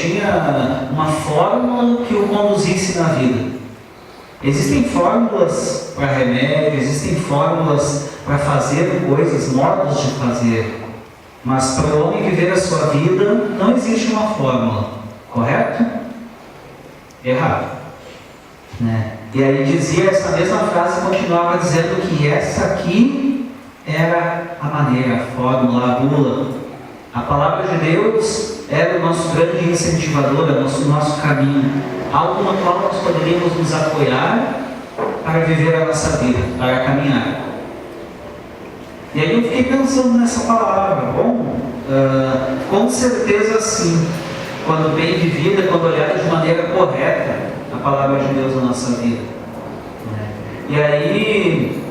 tinha uma fórmula que o conduzisse na vida. Existem fórmulas para remédio, existem fórmulas para fazer coisas, modos de fazer. Mas para o homem viver a sua vida, não existe uma fórmula. Correto? Errado. Né? E aí dizia essa mesma frase, continuava dizendo que essa aqui era a maneira, a fórmula, a bula. A palavra de Deus era o nosso grande incentivador, é o nosso caminho, algo no qual nós poderíamos nos apoiar para viver a nossa vida, para caminhar. E aí eu fiquei pensando nessa palavra. Bom, com certeza sim, quando bem vivida, quando olhada de maneira correta, a palavra de Deus na nossa vida. E aí,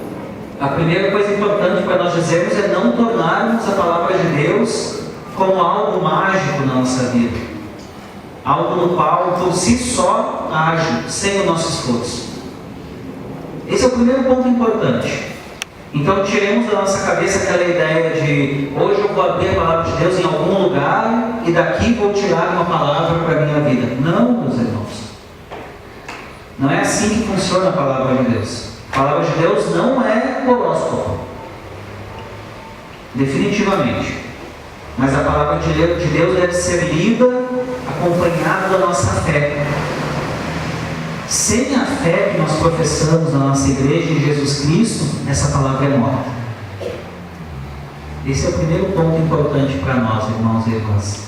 a primeira coisa importante para nós dizermos é não tornarmos a palavra de Deus como algo mágico na nossa vida, algo no qual por si só age, sem o nosso esforço. Esse é o primeiro ponto importante. Então tiremos da nossa cabeça aquela ideia de hoje eu vou abrir a palavra de Deus em algum lugar e daqui vou tirar uma palavra para a minha vida. Não, meus irmãos. Não é assim que funciona a palavra de Deus. A palavra de Deus não é horóscopo. Definitivamente. Mas a palavra de Deus deve ser lida acompanhada da nossa fé. Sem a fé que nós professamos na nossa igreja em Jesus Cristo, essa palavra é morta. Esse é o primeiro ponto importante para nós, irmãos e irmãs.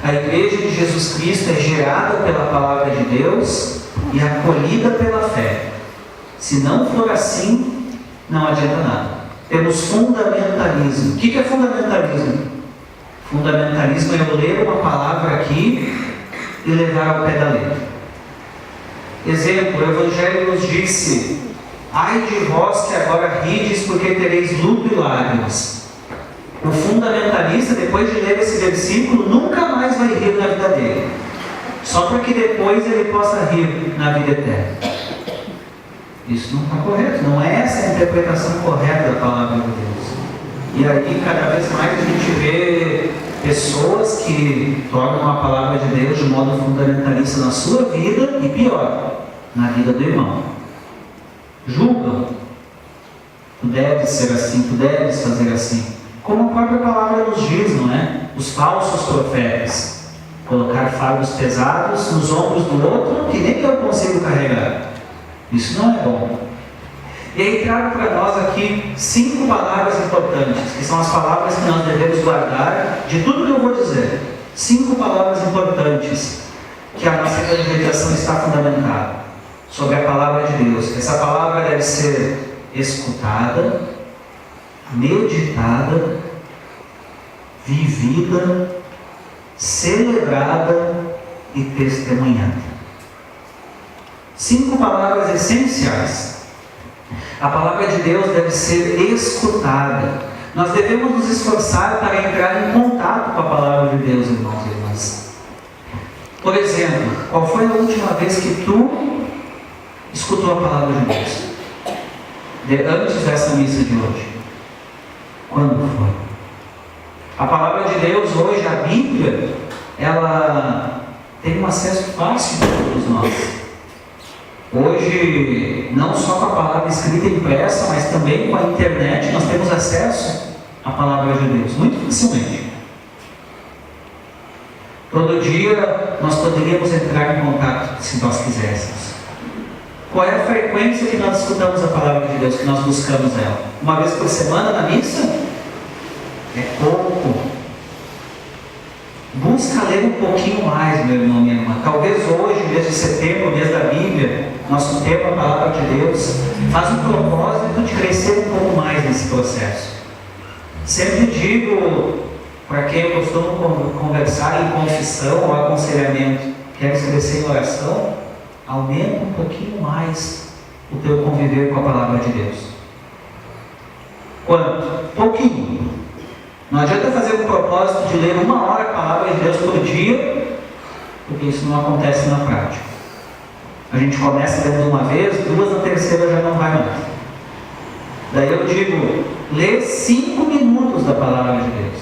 A igreja de Jesus Cristo é gerada pela palavra de Deus e acolhida pela fé. Se não for assim, não adianta nada. Temos fundamentalismo. O que é fundamentalismo? Fundamentalismo é eu ler uma palavra aqui e levar ao pé da letra. Exemplo, o Evangelho nos disse: ai de vós que agora rides, porque tereis luto e lágrimas. O fundamentalista, depois de ler esse versículo, nunca mais vai rir na vida dele, só para que depois ele possa rir na vida eterna. Isso não está correto, não é essa a interpretação correta da palavra de Deus. E aí, cada vez mais a gente vê pessoas que tornam a palavra de Deus de modo fundamentalista na sua vida e pior, na vida do irmão. Julgam. Tu deves ser assim, tu deves fazer assim. Como a própria palavra nos diz, não é? Os falsos profetas. Colocar fardos pesados nos ombros do outro que nem eu consigo carregar. Isso não é bom. E aí trago para nós aqui 5 palavras importantes, que são as palavras que nós devemos guardar de tudo que eu vou dizer. 5 palavras importantes que a nossa evangelização está fundamentada sobre a palavra de Deus. Essa palavra deve ser escutada, meditada, vivida, celebrada e testemunhada. 5 palavras essenciais. A palavra de Deus deve ser escutada. Nós devemos nos esforçar para entrar em contato com a palavra de Deus, irmãos e irmãs. Por exemplo, qual foi a última vez que tu escutou a palavra de Deus? Antes dessa missa de hoje. Quando foi? A palavra de Deus hoje, a Bíblia, ela tem um acesso fácil para todos nós. Hoje, não só com a palavra escrita e impressa, mas também com a internet, nós temos acesso à palavra de Deus, muito facilmente. Todo dia nós poderíamos entrar em contato, se nós quiséssemos. Qual é a frequência que nós escutamos a palavra de Deus, que nós buscamos ela? Uma vez por semana na missa? É pouco. Busca ler um pouquinho mais, meu irmão, minha irmã. Talvez hoje, mês de setembro, mês da Bíblia, nosso tema, a palavra de Deus, faz um propósito de crescer um pouco mais nesse processo. Sempre digo para quem eu costumo conversar em confissão ou aconselhamento, queres crescer em oração? Aumenta um pouquinho mais o teu conviver com a palavra de Deus. Quanto? Pouquinho. Não adianta fazer um propósito de ler 1 hora a palavra de Deus por dia, porque isso não acontece na prática. A gente começa lendo uma vez, 2, na terceira já não vai mais. Daí eu digo, lê 5 minutos da palavra de Deus,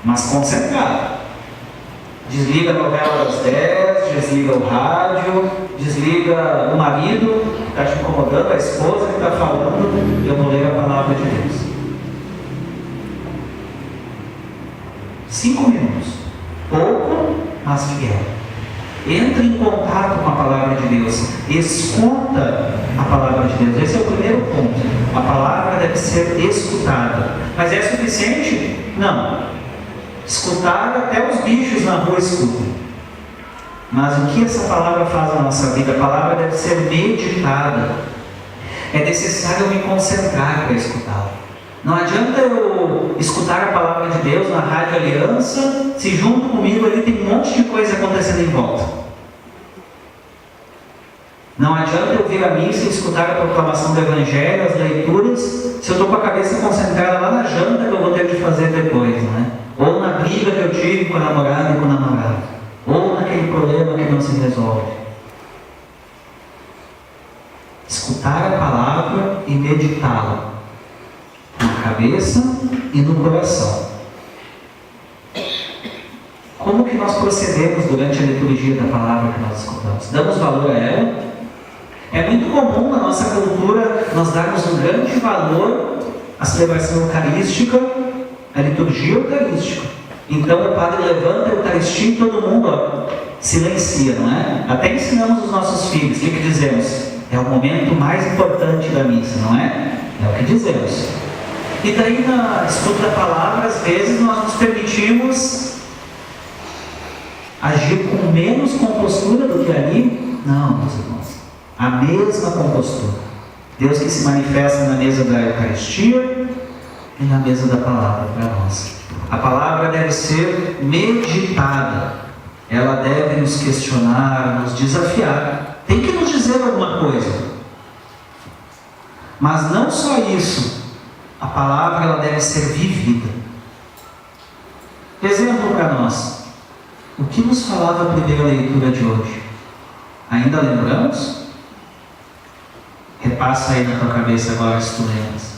mas concentrado. Desliga a novela das 10, desliga o rádio, desliga o marido que está te incomodando, a esposa que está falando, e eu vou ler a palavra de Deus. 5 minutos. Pouco, mas fiel. Entre em contato com a palavra de Deus. Escuta a palavra de Deus. Esse é o primeiro ponto. A palavra deve ser escutada. Mas é suficiente? Não. Escutar, até os bichos na rua escutam. Mas o que essa palavra faz na nossa vida? A palavra deve ser meditada. É necessário eu me concentrar para escutá-la. Não adianta eu escutar a palavra de Deus na Rádio Aliança, se junto comigo ali tem um monte de coisa acontecendo em volta. Não adianta eu vir à missa e escutar a proclamação do Evangelho, as leituras, se eu estou com a cabeça concentrada lá na janta que eu vou ter de fazer depois, né? Ou na briga que eu tive com a namorada e com o namorado, ou naquele problema que não se resolve. Escutar a palavra e meditá-la na cabeça e no coração. Como que nós procedemos durante a liturgia da palavra que nós escutamos? Damos valor a ela? É muito comum na nossa cultura nós darmos um grande valor à celebração eucarística, à liturgia eucarística. Então o padre levanta a Eucaristia e todo mundo silencia, não é? Até ensinamos os nossos filhos. O que dizemos? É o momento mais importante da missa, não é? É o que dizemos. E daí na escuta da palavra, às vezes nós nos permitimos agir com menos compostura do que ali. Não, meus irmãos. A mesma compostura. Deus que se manifesta na mesa da Eucaristia e na mesa da palavra para nós. A palavra deve ser meditada. Ela deve nos questionar, nos desafiar. Tem que nos dizer alguma coisa. Mas não só isso. A palavra ela deve ser vivida. Exemplo para nós. O que nos falava a primeira leitura de hoje? Ainda lembramos? Repassa aí na tua cabeça agora se tu lembras.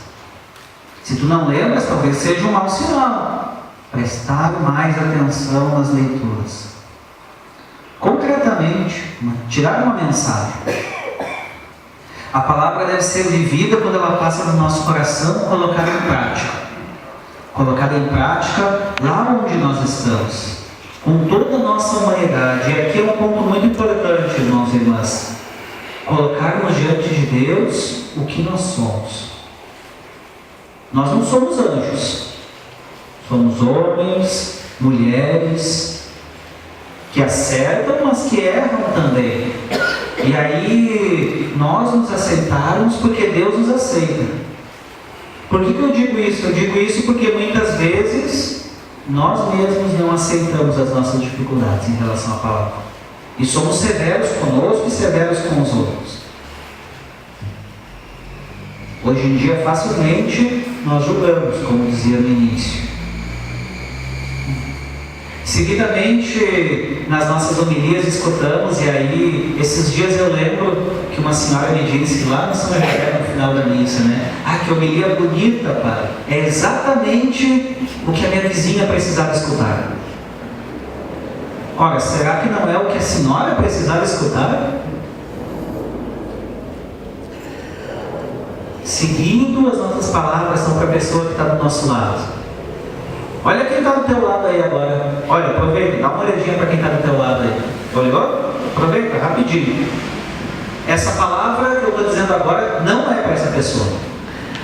Se tu não lembras, talvez seja um mau sinal. Prestar mais atenção nas leituras. Concretamente, tirar uma mensagem. A palavra deve ser vivida quando ela passa no nosso coração, colocada em prática. Colocada em prática lá onde nós estamos, com toda a nossa humanidade. E aqui é um ponto muito importante, irmãos e irmãs. Colocarmos diante de Deus o que nós somos. Nós não somos anjos. Somos homens, mulheres, que acertam, mas que erram também. E aí, nós nos aceitarmos porque Deus nos aceita. Por que eu digo isso? Eu digo isso porque muitas vezes nós mesmos não aceitamos as nossas dificuldades em relação à palavra. E somos severos conosco e severos com os outros. Hoje em dia, facilmente, nós julgamos, como dizia no início. Seguidamente, nas nossas homilias escutamos, e aí, esses dias eu lembro que uma senhora me disse lá no São José, no final da missa, né? Ah, que homilia bonita, pai. É exatamente o que a minha vizinha precisava escutar. Ora, será que não é o que a senhora precisava escutar? Seguindo as nossas palavras são para a pessoa que está do nosso lado. Olha quem está do teu lado aí agora. Olha, aproveita, dá uma olhadinha para quem está do teu lado aí. Olhou? Aproveita, rapidinho. Essa palavra que eu estou dizendo agora não é para essa pessoa.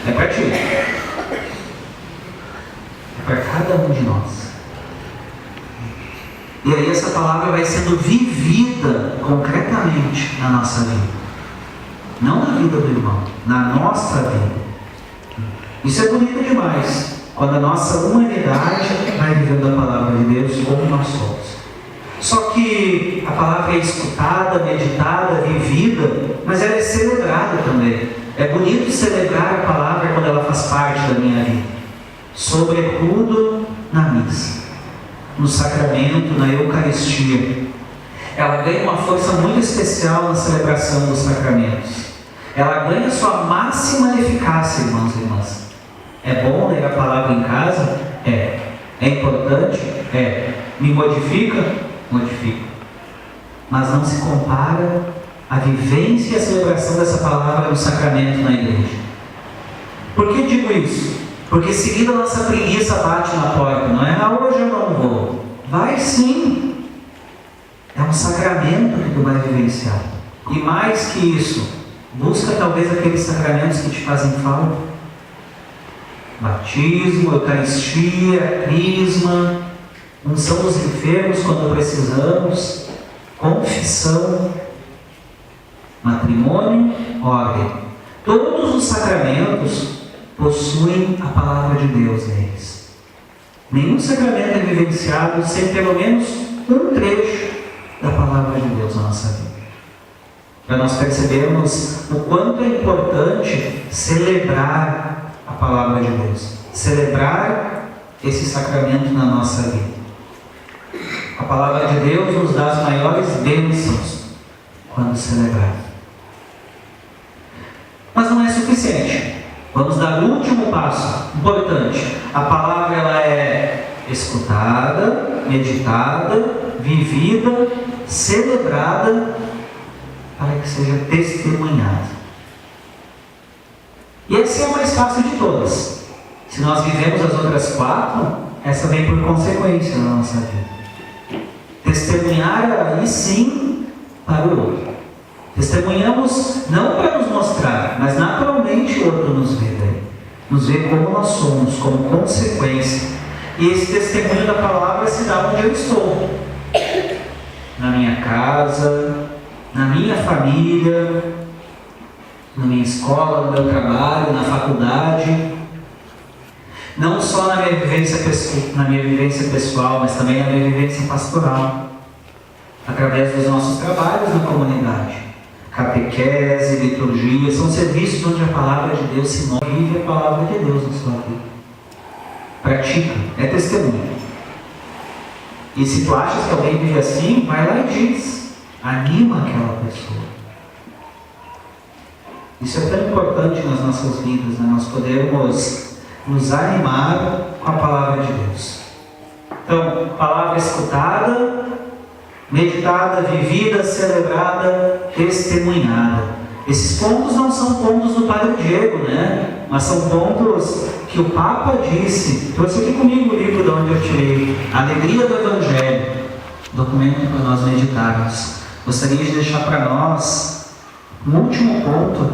É para ti. É para cada um de nós. E aí essa palavra vai sendo vivida concretamente na nossa vida. Não na vida do irmão, na nossa vida. Isso é bonito demais. Quando a nossa humanidade vai vivendo a palavra de Deus como nós somos. Só que a palavra é escutada, meditada, vivida, mas ela é celebrada também. É bonito celebrar a palavra quando ela faz parte da minha vida. Sobretudo na missa, no sacramento, na Eucaristia. Ela ganha uma força muito especial na celebração dos sacramentos. Ela ganha sua máxima eficácia, irmãos e irmãs. É bom ler a palavra em casa? É. É importante? É. Me modifica? modifica. Mas não se compara a vivência e a celebração dessa palavra no sacramento na igreja. Por que digo isso? Porque seguindo a nossa preguiça bate na porta, não é? Hoje eu não vou. Vai sim. É um sacramento que tu vai vivenciar. E mais que isso, busca talvez aqueles sacramentos que te fazem falta. Batismo, Eucaristia, Crisma, unção dos enfermos quando precisamos, confissão, matrimônio, ordem. Todos os sacramentos possuem a palavra de Deus neles. Nenhum sacramento é vivenciado sem pelo menos um trecho da palavra de Deus na nossa vida. Para nós percebermos o quanto é importante celebrar a palavra de Deus, celebrar esse sacramento na nossa vida. A palavra de Deus nos dá as maiores bênçãos quando celebrar. Mas não é suficiente. Vamos dar o último passo, importante. A palavra ela é escutada, meditada, vivida, celebrada, para que seja testemunhada. E essa é a mais fácil de todas. Se nós vivemos as outras 4, essa vem por consequência na nossa vida. Testemunhar aí sim para o outro. Testemunhamos não para nos mostrar, mas naturalmente o outro nos vê daí. Nos vê como nós somos, como consequência. E esse testemunho da palavra se dá onde eu estou. Na minha casa, na minha família, na minha escola, no meu trabalho, na faculdade. Não só na minha vivência pessoal, mas também na minha vivência pastoral. Através dos nossos trabalhos na comunidade. Catequese, liturgia, são serviços onde a palavra de Deus se move, vive a palavra de Deus na sua vida. Pratica, é testemunho. E se tu achas que alguém vive assim, vai lá e diz. Anima aquela pessoa. Isso é tão importante nas nossas vidas, né? Nós podemos nos animar com a palavra de Deus. Então, palavra escutada, meditada, vivida, celebrada, testemunhada. Esses pontos não são pontos do Padre Diego, né? Mas são pontos que o Papa disse. Trouxe aqui comigo o livro de onde eu tirei. A Alegria do Evangelho. Documento para nós meditarmos. Gostaria de deixar para nós um último ponto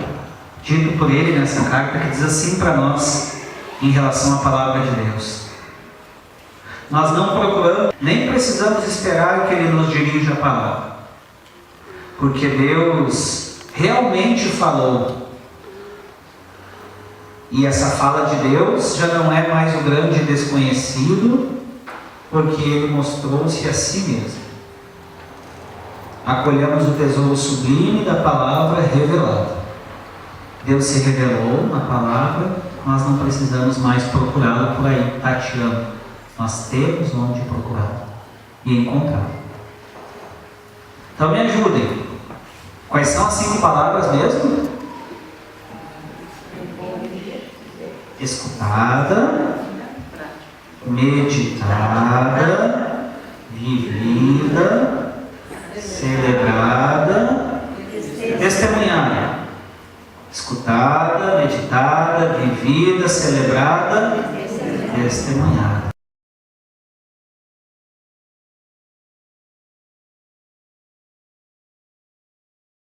dito por ele nessa carta, que diz assim para nós em relação à palavra de Deus. Nós não procuramos, nem precisamos esperar que ele nos dirija a palavra, porque Deus realmente falou. E essa fala de Deus já não é mais o grande desconhecido, porque ele mostrou-se a si mesmo. Acolhemos o tesouro sublime da palavra revelada. Deus se revelou na palavra, nós não precisamos mais procurá-lo por aí, tateando. Nós temos onde procurá-lo e encontrá-lo. Então me ajudem. Quais são as 5 palavras mesmo? Escutada, meditada, vivida, celebrada, testemunhada. Escutada, meditada, vivida, celebrada, testemunhada.